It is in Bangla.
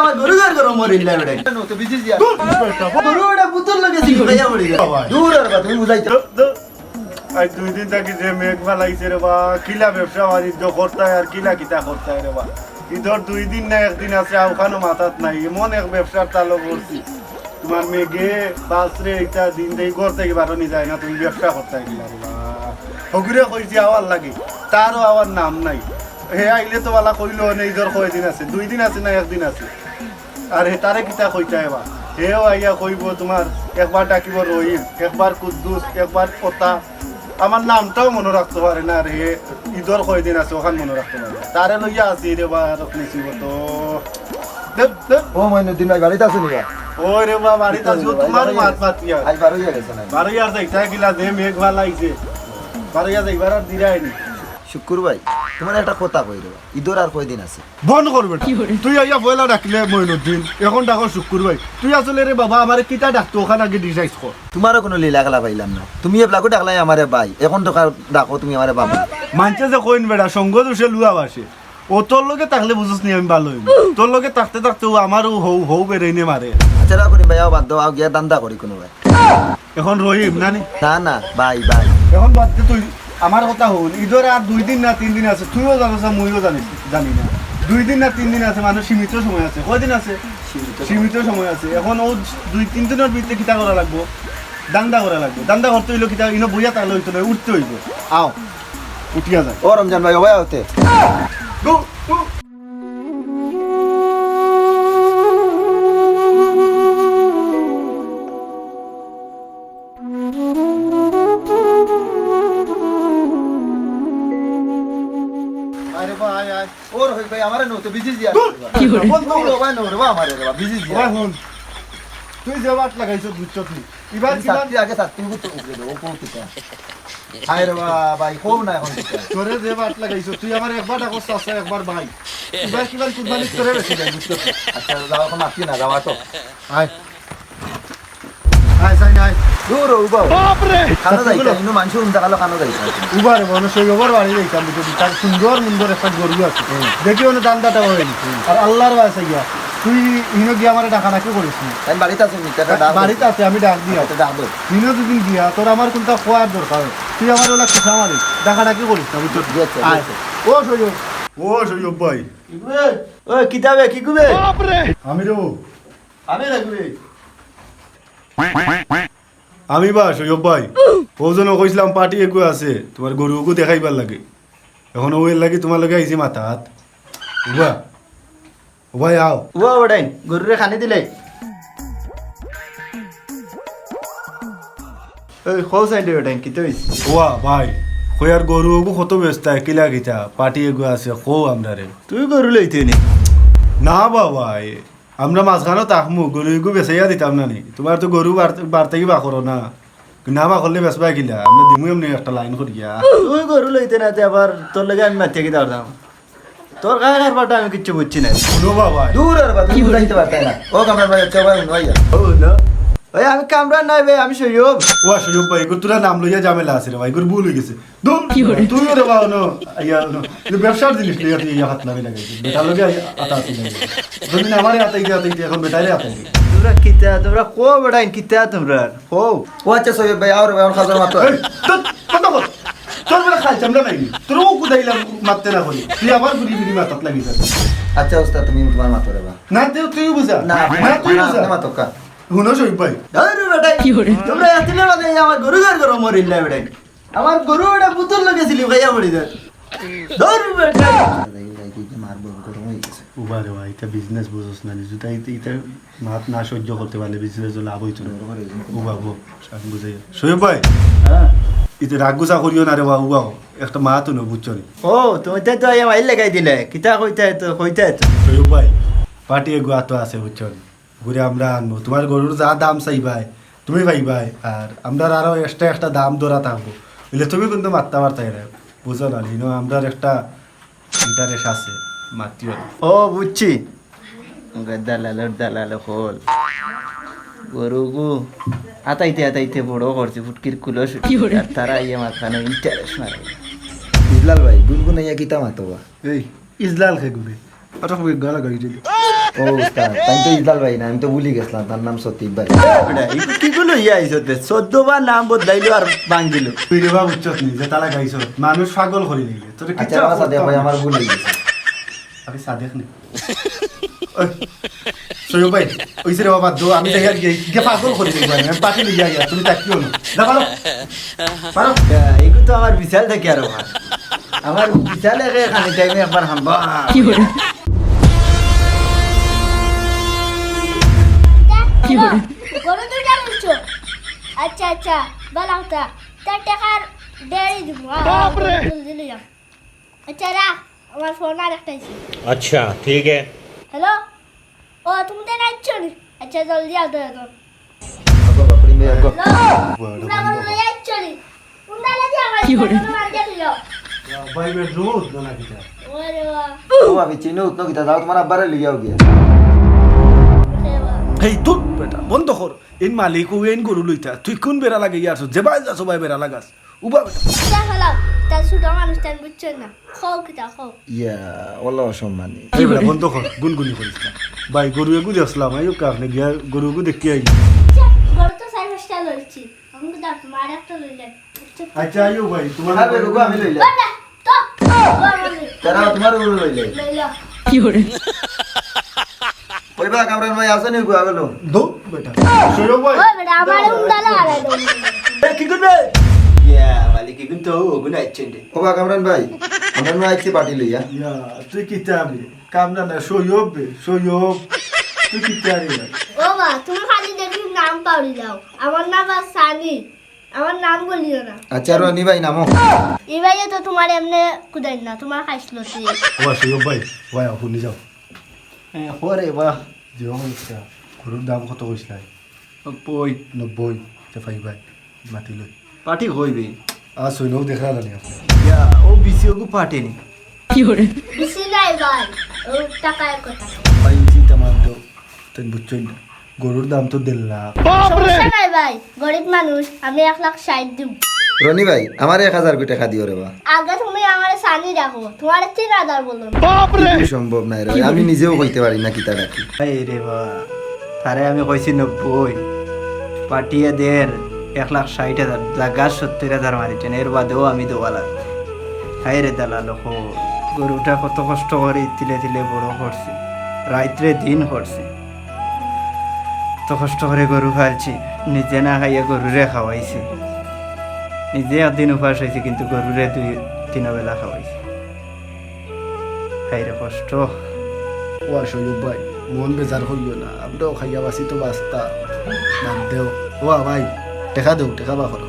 আমার গরু ঘর গরম মরিল্লা বেড়ে তো বিজি দিয়া গরু ওটা পুতুল লাগে ছিল ভাইয়া মরি দূর আর কথা তুমি বুঝাইছো আজ 2 দিন থাকি যে মেঘ ফালাইছে রে বা কিলা ব্যবসা বাণিজ্য করতে আর কিলা কিতা করতে রে বা ইধর 2 দিন না একদিন আছে ওখানে মাথাত নাই এমন এক ব্যবসার চালু করছি তোমার মেঘে বাসরে এটা দিন দেই ঘর থেকে বারোনি যায় না তুমি ব্যবসা করতে গেলা রে বা হগুরে কইছি আওয়ার লাগে তারও আওয়ার নাম নাই হে আইলে তো বালা কইলো না ইধর কয়দিন আছে 2 দিন আছে না একদিন আছে আর হে তারে কিতা কইতা এবা হেও আইয়া কইব তোমার একবার ডাকিব রহিম একবার কুদ্দুস একবার কথা আমার নামটাও মনে রাখতে পারে না রে ঈদর কয়দিন আছে ওখান মনে রাখতে পারে তারে লইয়া আছি রে বা রকমেছি তো ও মইনুদ্দিন ভাই বাড়িতে আছে নিবা ওই রে বা বাড়িতে আছো তোমার মাত মাতিয়া আজ 12 হয়ে গেছে না 12 ইয়ার যাইতা গিলা দে মেঘ ভালো আইছে 12 ইয়ার যাইবার আর দিরাইনি শুক্র ভাই তোমার একটা কথা কই দেবা ঈদর আর কয়দিন আছে বন্ধ করবে তুই আইয়া বইলা ডাকলে মইনুদ্দিন এখন ডাকো শুক্র ভাই তুই আসলে রে বাবা আমারে কিটা ডাকতো ওখানে আগে ডিসাইড কর তোমারও কোনো লীলা খেলা পাইলাম না তুমি এবলাকো ডাকলাই আমারে ভাই এখন তো ডাকো তুমি আমারে বাবা মানছে যে কইন বেড়া সঙ্গ দোষে লুয়া বাসে ও তোর লগে থাকলে বুঝছ নি আমি ভালো হইব তোর লগে থাকতে থাকতে ও আমারও হৌ হৌ বেরেইনে মারে আচ্ছা রাও করি ভাই আও বাদ দাও আও গিয়া দান্দা করি কোনো ভাই এখন রহিম না নি না না ভাই ভাই এখন বাদ দে তুই আমার কথা হল ঈদের আর 2 দিন না 3 দিন আছে তুইও জানিস না মুইও জানিস জানি না 2 দিন না 3 দিন আছে মানে সীমিত সময় আছে কয়দিন আছে সীমিত সময় আছে এখন ও 2-3 দিনের ভিতরে কিতা করা লাগবো দান্দা করা লাগবে দান্দা করতে হইলো কিতা ইনো বইয়া তাহলে হইতো না উঠতে হইব আও উঠিয়া যায় ও রমজান ভাই ভাই আওতে গো গো আরে ভাই আয় ও রহিম ভাই আমারে নো তো বিজি দিয়া কি হরে বন্ধ করো ভাই নো রে বা আমারে রে বিজি দিয়া ওই হন তুই যে বাট লাগাইছ বুঝছ তুই এবার কি সাথী আগে সাথী তো উঠে দাও ও কোতে আয় রে ভাই খুব না এখন তোরে যে বাট লাগাইছ তুই আমার একবার ডাকো সাসা একবার ভাই এবার কি কুরবানি করে বেশি যাই বুঝছ আচ্ছা যাও এখন আপনি না যাওয়া তো আয় আয় সাই আয় দূর উবা বাপ রে খানা যাইতা ইনো মানুষ উনতা কালো খানা যাইতা উবার মনে সৈয়বর বাড়ি যাইতাম বুঝছো তার সুন্দর সুন্দর একটা গরু আছে দেখিও না দান্দাটা হয়নি আর আল্লাহর বাসা গিয়া তুই ইনো গিয়া আমার ডাকা ডাকি করিস না আমি বাড়িতে আছি মিটাটা ডাক বাড়িতে আছে আমি ডাক দিয়া ডাক দে ইনো দুদিন দিয়া তোর আমার কোনটা খোয়ার দরকার তুই আমার ওলা কথা মারিস ডাকা ডাকি করিস না বুঝছো আয় ও সৈয়ব ভাই ও কিতাবে কি কইবে বাপ রে আমি রে আমি রাখবে আমি বা সৈয়ব ভাই ওজন কইছিলাম পার্টি একু আছে তোমার গরুকে দেখাইবার লাগে এখন ওই লাগে তোমার লগে আইছি মাথা হাত উবা ও ভাই আও ও বড়াই গরুরে খানি দিলে ওই খো সাইডে বড়াই কিতে হইছে ওয়া ভাই কয়ার গরুকে কত ব্যস্ত কিলা কিতা পার্টি একু আছে কো আমরা রে তুই গরু লইতে নি না বাবা আমরা মাঝখানে তাকমু গরু বেচাইয়া দিতাম না নি তোমার তো গরু বাড়তে কি বা করো না না বা করলে বেচবা কিলা আমরা দিমু এমনি একটা লাইন করিয়া তুই গরু লইতে না আবার তোর লাগে আমি মাতিয়ে কি দাঁড়াম তোর গায়ে কারবারটা আমি কিচ্ছু বুঝছি না শুনো বাবা দূর আর বাদ তুই বুঝাইতে পারতাই না ও কামরান ভাই চল ভাই নইয়া ও না ওই আমি কামরান নাই ভাই আমি সৈয়ব ও সৈয়ব ভাই এগুলো তোরা নাম লইয়া ঝামেলা আছে রে ভাই এগুলো ভুল হয়ে গেছে তুই রে বাবা নো আইয়া নো এটা ব্যবসার জিনিস লইয়া তুই ইয়া হাত লাগে লাগাইছিস বেটার লগে আতা আছে তুমি আমারে আতাই এখন বেটারে আতাই তোরা কিতা তোরা কো বড়াই কিতা তোমরা কো ও আচ্ছা সৈয়ব ভাই আর ভাই খাজার মাতো কত কত তোর বড় খাই চামড়া নাই তোর ও কুদাইলাম মারতে না বলি তুই আবার গুড়ি গুড়ি মাথাত লাগিস আচ্ছা ওস্তাদ তুমি তোমার মাতো রে বা না তুই বুঝা না তুই বুঝা না মাতো কা হুনো সৈয়ব ভাই আরে বেটাই কি হরে তোমরা এতলে বাদে আমার গরু ঘর গরম মরিল্লা বেটাই আমার গরু ওটা পুতুল লাগেছিলি ভাইয়া মরি দে ধর বেটাই মারবো গরম হয়ে গেছে উবারে ভাই এটা বিজনেস বুঝছ না যদি এটা মাত না সহ্য করতে পারলে বিজনেস লাভ হইতো না উবাবো আমি বুঝাই সৈয়ব ভাই হ্যাঁ ইতে রাগ গুসা করিও না রে বাবু বাবু একটা মা তো না বুঝছো নি ও তুমি তো আইয়া মাইল লাগাই দিলে কিতা কইতা তো সৈয়ব ভাই পার্টি এগুয়া তো আছে বুঝছো নি ঘুরে আমরা আনবো তোমার গরুর যা দাম চাইবাই তুমি পাইবাই আর আমরা আরো এক্সট্রা একটা দাম ধরা থাকবো বুঝলে তুমি কিন্তু মারতে পারতাই রে বুঝো না নিনো আমরা একটা ইন্টারেস্ট আছে মাতিও ও বুঝছি দালাল হল গরুগু আতাইতে বড় করছে ফুটকির কুলো আর তারা ইয়ে মাথানো ইন্টারেস্ট মারে ইজলাল ভাই গুনগুনাইয়া কিতা মাতবা এই ইজলাল খে ঘুরে আচ্ছা গালা গাড়ি দিল ও উস্তাদ তাই তো ইজলাল ভাই না আমি তো ভুলে গেছিলাম তার নাম সতীব ভাই কি গুলো ইয়া আইসতে 14 বার নাম বদলাইলো আর ভাঙিল তুই রে বাবা উচ্চত নি যে তালা গাইছ মানুষ পাগল করি নিলে তোর কি আচ্ছা বাবা সাদেক ভাই আমার ভুল হয়ে গেছে আরে সাদেক নে সৈয়দ ভাই ওইসে রে বাবা দো আমি দেখার গিয়ে পাগল করি নিলে ভাই আমি পাটি লিয়া গিয়া তুমি তাকিও না না পারো পারো এইগু তো আমার বিশাল থাকে আর আমার বিশাল এখানে টাইমে একবার হাম্বা কি করে কি করে গরু দুইটা নিচ্ছ আচ্ছা আচ্ছা বালাটা তার টাকার দেড়ই দিব জলদি যাও আচ্ছা রাখ আমার ফোন আর একটা আছে अच्छा ठीक है হ্যালো ও তুমি তো নাইছো নি আচ্ছা জলদি আও তো বাপরে মে আগো তোমরা আমার লই আইছো নি তোমরা লাগি আমার কি করে? মার দিয়ে দিও ভাই বে রোজ না কিটা ওরে বাবা ও আমি চিনো উতনো কিতা দাও তোমার আব্বারে লিয়ে আও গিয়া ওরে বাবা হেই তুই বেটা বন্ধ কর ইন মালিক ও ইন গরু লইতা তুই কোন বেরা লাগে ইয়াছ যে বাই যাস ভাই বেরা লাগাস উবা বেটা আচ্ছা হলো তার ছোট মানুষ তার বুঝছো না খাও কিটা খাও ইয়া ওলা অসম্মানী এই বেটা বন্ধ কর গুনগুনি করিস না ভাই গরু এগু দেখলাম আইও কাফনে গিয়া গরু এগু দেখি আই আচ্ছা গরু তো সাই হস্টা লইছি আমি তো দাঁত মার একটা লইলে আচ্ছা আইও ভাই তোমার হ্যাঁ বেগু আমি লইলা বলে তো তারা তোমার উড় লইলে লইলা কি করে কইবা কামরান ভাই আছে নি গো আগলো দো বেটা সৈয়দ ভাই ওই বেটা আমারে উন্ডালা আড়াই দাও কি করবে ইয়া মালিক কিন্তু ও গুনা আইছেন ও বা কামরান ভাই আমরা না আইছি পার্টি লইয়া ইয়া তুই কি চাবি কাম না না সৈয়দ বে সৈয়দ তুই কি চাবি ও মা তুমি খালি দেখি নাম পাউরি যাও আমার নাম আর সানি আমার নাম বলিও না আচ্ছা রনি ভাই নামো এবারে তো তোমার এমনি কুদাই না তোমার খাইছিল তুই ও সৈয়দ ভাই ভাই আপনি যাও ওরে বাহ যে হইছে গরুর দাম কত কইছিলাই পই 90 তে ভাই ভাই মাটি লই পার্টি হইবে সৈয়দ দেখা জানি আপনি ইয়া ও বিসি ওগু পার্টি নি কি করে বেশি নাই ভাই ও টাকার কথা ভাই চিন্তা মান দাও তেন বুঝছই না গরুর দাম তো 1.5 লাখ সমস্যা নাই ভাই গরিব মানুষ আমি 1,60,000 দিব রনি ভাই আমার 1000 কোটি টাকা দিও রে বা আগে তুমি আমার সানি রাখো তোমার 3,000 বলো সম্ভব নাই রে আমি নিজেও কইতে পারি না কিতা ডাকি এই রে বা তারে আমি কইছি 90 পাটিয়ে দের 1,60,000 জাগা 70,000 মারিছেন এর বাদেও আমি দেওয়ালা হাই রে দালাল গরুটা কত কষ্ট করে তিলে তিলে বড় করছি রাত্রে দিন করছি কত কষ্ট করে গরু খাইছি নিজে না খাইয়া গরুরে খাওয়াইছি নিজে একদিন উপাস হয়েছি কিন্তু গরুরে 2-3 বেলা খাওয়াইছি হাই রে কষ্ট ও সৈয়দ ভাই মন বেজার হইও না আমরাও খাইয়া বাসি তো বাস্তা বাদ দেও ও ভাই দেখা দেও দেখা বা করো